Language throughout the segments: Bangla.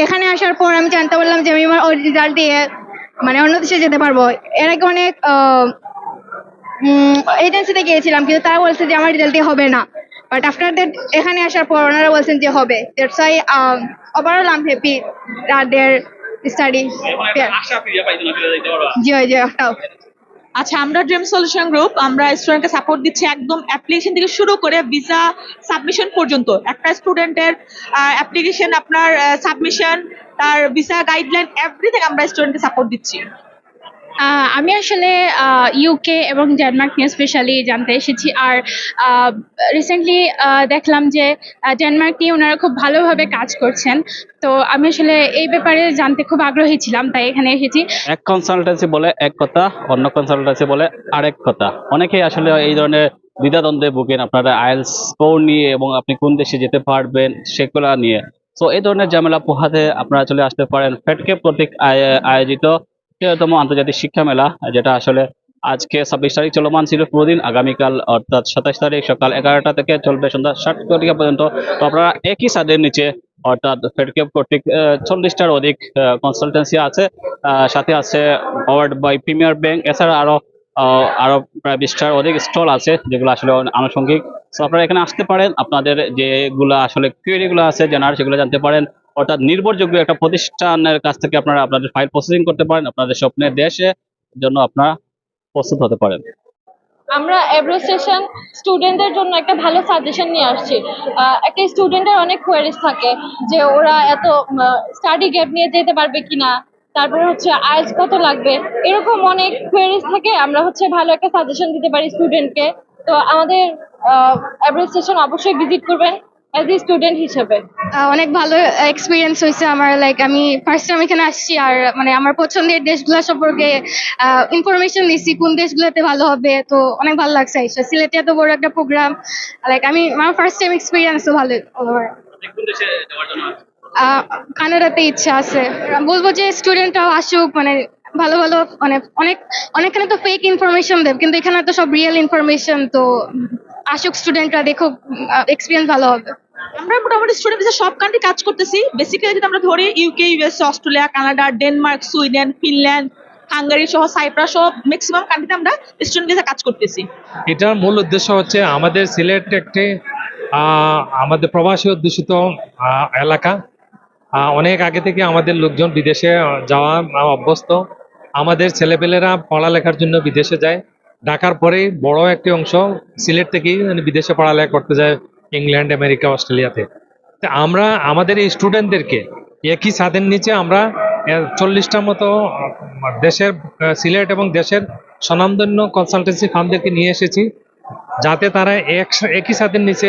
এখানে আসার পর আমি জানতে পারলাম যে আমি আমার রেজাল্ট দিয়ে মানে অন্য দেশে যেতে পারবো। এর আগে অনেক এজেন্সিতে গিয়েছিলাম, কিন্তু তারা বলছে যে আমার রেজাল্ট দিয়ে হবে না। বাট আফটার দ্যাট এখানে আসার পর ওনারা বলছেন যে হবে। That's why overall I am happy that there study. জি জি একটাও। আচ্ছা, আমরা ড্রিম সলিউশন গ্রুপ আমরা স্টুডেন্টকে সাপোর্ট দিচ্ছি একদম অ্যাপ্লিকেশন থেকে শুরু করে ভিসা সাবমিশন পর্যন্ত। একটা স্টুডেন্টের অ্যাপ্লিকেশন, আপনার সাবমিশন, তার ভিসা গাইডলাইন, এভরিথিং আমরা স্টুডেন্টকে সাপোর্ট দিচ্ছি। আমি আসলে ইউকে এবং ডেনমার্ক নিয়ে স্পেশালি জানতে এসেছি। আর রিসেন্টলি দেখলাম যে ডেনমার্ক নিয়ে ওনারা খুব ভালোভাবে কাজ করছেন। তো আমি আসলে এই ব্যাপারে জানতে খুব আগ্রহী ছিলাম, তাই এখানে এসেছি। এক কনসালটেন্সি বলে এক কথা, অন্য কনসালটেন্সি বলে আরেক কথা। অনেকেই আসলে এই ধরনের দ্বিধাদ্বন্দ্বে ভুগেন আপনারা আইএলটিএস স্কোর নিয়ে এবং আপনি কোন দেশে যেতে পারবেন সেগুলা নিয়ে। তো এই ধরনের ঝামেলা পোহাতে আপনারা চলে আসতে পারেন ফেডকেপ কর্তৃক আয়োজিত 13তম আন্তর্জাতিক শিক্ষা মেলা, যেটা আসলে আজকে 26 তারিখ চলমান ছিল পুরোদিন। আগামীকাল অর্থাৎ 27 তারিখ সকাল 11টা থেকে চলবে সন্ধ্যা 7টা পর্যন্ত। তো আপনারা একই ছাদের নিচে অর্থাৎ ফেডকেপ কর্তৃক 40টার অধিক কনসালটেন্সি আছে, সাথে আছে পাওয়ার্ড বাই প্রিমিয়ার ব্যাংক। এছাড়া আরো প্রায় 20টার অধিক স্টল আছে যেগুলো আসলে আনুষঙ্গিক। তো আপনারা এখানে আসতে পারেন, আপনাদের যেগুলো আসলে কোয়েরি গুলো আছে জানার সেগুলো জানতে পারেন। অর্থাৎ নির্ভরযোগ্য একটা প্রতিষ্ঠানের কাছ থেকে আপনারা আপনাদের ফাইল প্রসেসিং করতে পারেন, আপনাদের স্বপ্নের দেশে জন্য আপনারা প্রস্তুত হতে পারেন। আমরা এভ্রোসেশন স্টুডেন্টদের জন্য একটা ভালো সাজেশন নিয়ে আসছি। একটা স্টুডেন্টের অনেক কোয়ারিজ থাকে যে ওরা এত স্টাডি গ্যাপ নিয়ে যেতে পারবে কিনা, তারপর হচ্ছে আইএলটিএস কত লাগবে, এরকম অনেক কোয়ারিজ থাকে। আমরা হচ্ছে ভালো একটা সাজেশন দিতে পারি স্টুডেন্টকে। তো আমাদের এভ্রোসেশন অবশ্যই ভিজিট করবেন অ্যাজ এ স্টুডেন্ট হিসেবে। অনেক ভালো এক্সপিরিয়েন্স হয়েছে আমার। লাইক আমি ফার্স্ট টাইম এখানে আসছি, আর মানে আমার পছন্দের দেশগুলো সম্পর্কে ইনফরমেশন নিচ্ছি কোন দেশগুলোতে ভালো হবে। তো অনেক ভালো লাগছে আইসা। সিলেটে এত বড় একটা প্রোগ্রাম, লাইক আমি আমার ফার্স্ট টাইম এক্সপিরিয়েন্স তো ভালো। কানাডাতে ইচ্ছা আছে। বলবো যে স্টুডেন্টরাও আসুক, মানে ভালো ভালো মানে অনেকখানে তো ফেক ইনফরমেশন দেব, কিন্তু এখানে তো সব রিয়েল ইনফরমেশন। তো আসুক স্টুডেন্টরা, দেখুক, এক্সপিরিয়েন্স ভালো হবে। আমরা মোটামুটি স্টুডেন্ট ভিসা সব কান্ট্রি কাজ করতেছি। বেসিক্যালি যদি আমরা ধরি UK, USA, Australia, Canada, Denmark, Sweden, Finland, Hungary সহ সাইপ্রাস সহ ম্যাক্সিমাম কান্ট্রিতে আমরা স্টুডেন্ট ভিসা কাজ করতেছি। এটার মূল উদ্দেশ্য হচ্ছে আমাদের সিলেট একটি আমাদের প্রবাসী অধ্যুষিত এলাকা। অনেক আগে থেকে আমাদের লোকজন বিদেশে যাওয়া অভ্যস্ত। আমাদের ছেলেপেলেরা পড়ালেখার জন্য বিদেশে যায়। ঢাকার পরেই বড় একটি অংশ সিলেট থেকেই বিদেশে পড়ালেখা করতে যায়, ইংল্যান্ড, আমেরিকা, অস্ট্রেলিয়াতে। তা আমরা আমাদের এই স্টুডেন্টদেরকে একই ছাদের নিচে আমরা 40টার মতো দেশের সিলেট এবং দেশের স্বনামধন্য কনসালটেন্সি ফার্মদেরকে নিয়ে এসেছি, যাতে তারা একই ছাদের নিচে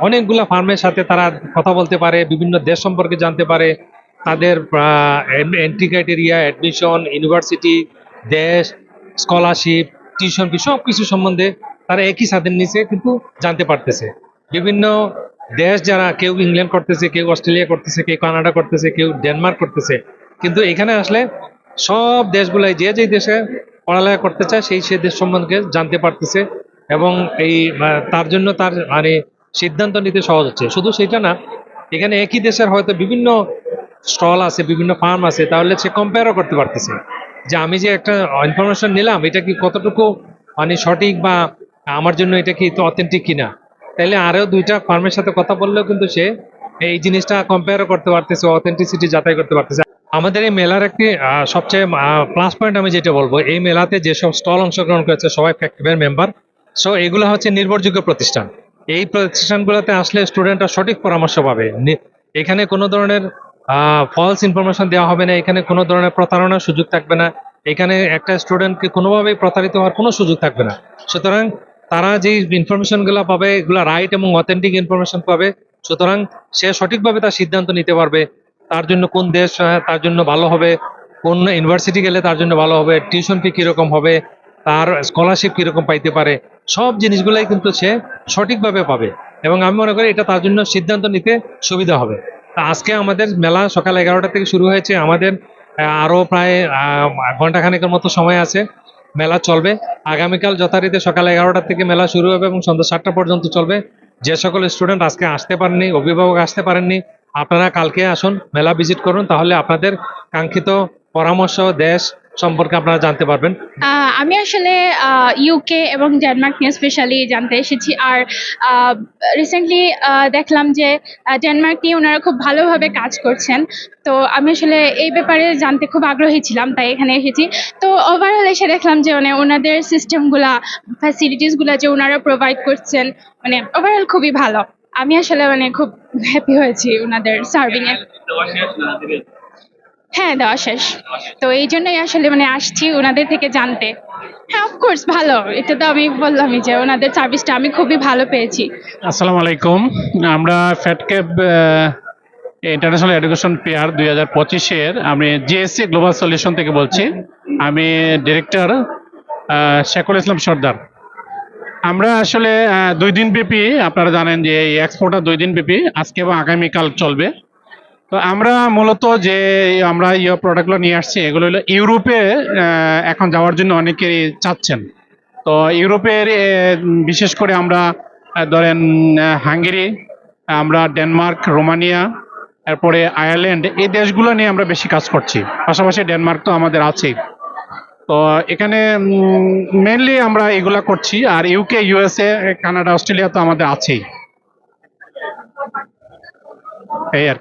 অনেকগুলা ফার্মের সাথে তারা কথা বলতে পারে, বিভিন্ন দেশ সম্পর্কে জানতে পারে, তাদের এন্ট্রি ক্রাইটেরিয়া, অ্যাডমিশন, ইউনিভার্সিটি, দেশ, স্কলারশিপ, টিউশন ফি সব কিছু সম্বন্ধে তারা একই ছাদের নিচে কিন্তু জানতে পারতেছে। বিভিন্ন দেশ, যারা কেউ ইংল্যান্ড করতেছে, কেউ অস্ট্রেলিয়া করতেছে, কেউ কানাডা করতেছে, কেউ ডেনমার্ক করতেছে, কিন্তু এখানে আসলে সব দেশগুলাই যে যে দেশে পড়ালেখা করতে চায় সেই দেশ সম্বন্ধে জানতে পারতেছে। এবং এই তার জন্য তার মানে সিদ্ধান্ত নিতে সহজ হচ্ছে। শুধু সেটা না, এখানে একই দেশের হয়তো বিভিন্ন স্টল আছে, বিভিন্ন ফার্ম আছে, তাহলে সে কম্পেয়ারও করতে পারতেছে যে আমি যে একটা ইনফরমেশন নিলাম এটা কি কতটুকু মানে সঠিক, বা আমার জন্য এটা কি অথেন্টিক কিনা। তাইলে আরও 2টা ফার্মের সাথে কথা বললেও কিন্তু সে এই জিনিসটা কম্পেয়ারও করতে পারতেছে, অথেন্টিসিটি যাচাই করতে পারতেছে। আমাদের এই মেলার একটি সবচেয়ে প্লাস পয়েন্ট আমি যেটা বলবো, এই মেলাতে যেসব স্টল অংশগ্রহণ করেছে সবাই ফ্যাক্টরির মেম্বার। সো এগুলো হচ্ছে নির্ভরযোগ্য প্রতিষ্ঠান। এই প্রতিষ্ঠানগুলোতে আসলে স্টুডেন্টরা সঠিক পরামর্শ পাবে। এখানে কোনো ধরনের ফলস ইনফরমেশন দেওয়া হবে না, এখানে কোনো ধরনের প্রতারণার সুযোগ থাকবে না, এখানে একটা স্টুডেন্টকে কোনোভাবেই প্রতারিত হওয়ার কোনো সুযোগ থাকবে না। সুতরাং তারা যে ইনফরমেশনগুলো পাবে এগুলো রাইট এবং অথেন্টিক ইনফরমেশন পাবে। সুতরাং সে সঠিকভাবে তার সিদ্ধান্ত নিতে পারবে, তার জন্য কোন দেশ তার জন্য ভালো হবে, কোন ইউনিভার্সিটি গেলে তার জন্য ভালো হবে, টিউশন ফি কীরকম হবে, তার স্কলারশিপ কীরকম পাইতে পারে, সব জিনিসগুলাই কিন্তু সে সঠিকভাবে পাবে। এবং আমি মনে করি এটা তার জন্য সিদ্ধান্ত নিতে সুবিধা হবে। আজকে আমাদের মেলা সকাল 11টা থেকে শুরু হয়েছে। আমাদের আরও প্রায় ঘন্টাখানেকের মতো সময় আছে, মেলা চলবে। আগামীকাল যথারীতি সকাল 11টা থেকে মেলা শুরু হবে এবং সন্ধ্যা 7টা পর্যন্ত চলবে। যে সকল স্টুডেন্ট আজকে আসতে পারেননি, অভিভাবক আসতে পারেননি, আপনারা কালকে আসুন, মেলা ভিজিট করুন, তাহলে আপনাদের কাঙ্ক্ষিত পরামর্শ দেশ সম্পর্কে আপনারা জানতে পারবেন। আমি আসলে ইউকে এবং ডেনমার্ক নিয়ে স্পেশালি জানতে এসেছি। আর রিসেন্টলি দেখলাম যে ডেনমার্ক নিয়ে ওনারা খুব ভালোভাবে কাজ করছেন। তো আমি আসলে এই ব্যাপারে জানতে খুব আগ্রহী ছিলাম, তাই এখানে এসেছি। তো ওভারঅল এসে দেখলাম যে মানে ওনাদের সিস্টেমগুলা, ফ্যাসিলিটিসগুলা যে ওনারা প্রোভাইড করছেন, মানে ওভারঅল খুবই ভালো। আমি আসলে মানে খুব হ্যাপি হয়েছি ওনাদের সার্ভিং এ। হ্যাঁ, দেওয়া শেষ। তো এই জন্যই আসলে মানে আসছি ওনাদের থেকে জানতে। হ্যাঁ, অফকোর্স ভালো। এটা তো আমি বললামই যে ওনাদের সার্ভিসটা আমি খুবই ভালো পেয়েছি। আসসালামু আলাইকুম। আমরা ফ্যাটক্যাব ইন্টারন্যাশনাল এডুকেশন পেয়ার 2025-এর আমি জিএসসি গ্লোবাল সলিউশন থেকে বলছি। আমি ডিরেক্টর শেখুল ইসলাম সর্দার। আমরা আসলে 2 দিন ব্যাপী, আপনারা জানেন যে এই এক্সপোটা 2 দিন ব্যাপী, আজকে এবং আগামীকাল চলবে। তো আমরা মূলত যে আমরা প্রোডাক্টগুলো নিয়ে আসছি, এগুলো হলো ইউরোপে এখন যাওয়ার জন্য অনেকেই চাচ্ছেন। তো ইউরোপের বিশেষ করে আমরা ধরেন হাঙ্গেরি, আমরা ডেনমার্ক, রোমানিয়া, এরপরে আয়ারল্যান্ড, এই দেশগুলো নিয়ে আমরা বেশি কাজ করছি। পাশাপাশি ডেনমার্ক তো আমাদের আছেই। তো এখানে মেনলি আমরা এগুলা করছি। আর ইউকে, ইউএসএ, কানাডা, অস্ট্রেলিয়া তো আমাদের আছেই। এই আর কি।